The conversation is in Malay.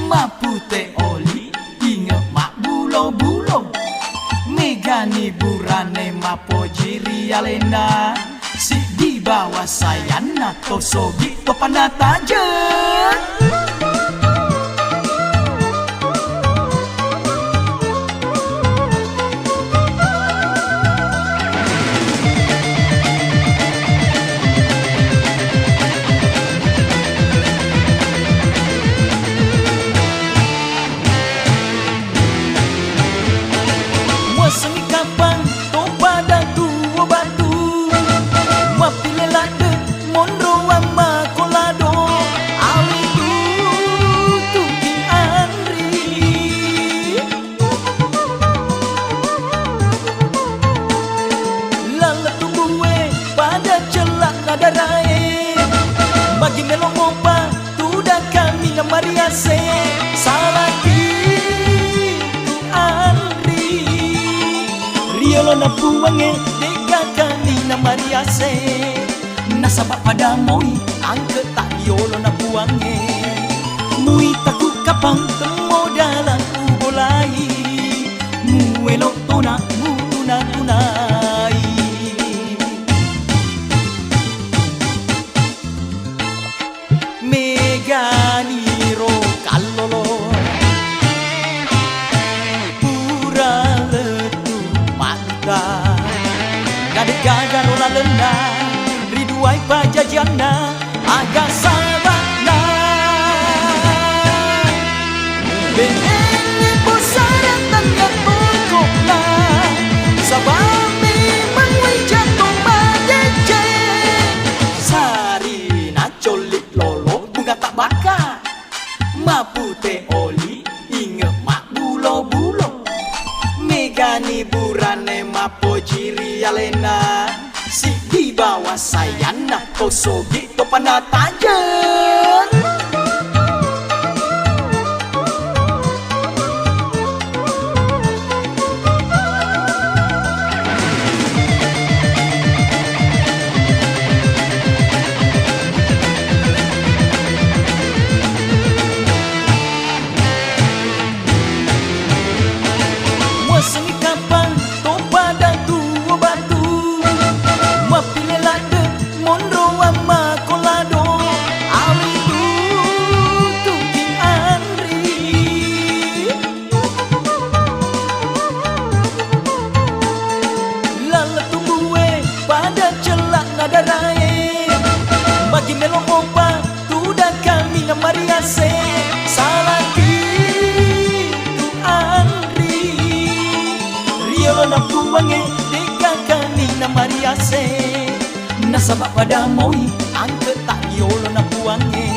Mapute oli inge mak bulo-bulo megani burane mapojiri alena si di bawah sayana to sogi to panatajen. Seni kapang to pada tua batu mapilela de mondro ama kolado ali tu ki andri lala tubuhe pada celak nada rae bagi melo mopa tu dah kami na mariase salaki Riolo na buange deka kani na mariase nasabak pada moi angke tak riolo na buange mui taku kapang temo dalam ubolai muelo tona mutuna tunai megani ro kalolo Gade gagar ola lena riduai pajajana aga sabana beneni bosaran tanya tokokna sabami mangwai jatuh madeje sari na colik lolo bunga tak baka mapute oli inge mak bulo-bulo megani burane mapojiri alena si di bawah sayana to sogi to panatajen. Seni kapang to pada tua batu mapilela de mondro ama kolado ali tu ki andri lala tubuhe pada celak nada rae bagi melo mopa tu dah kami na mariase salaki na buange deka kani na mariase nasabak pada moi angke tak yolo na buange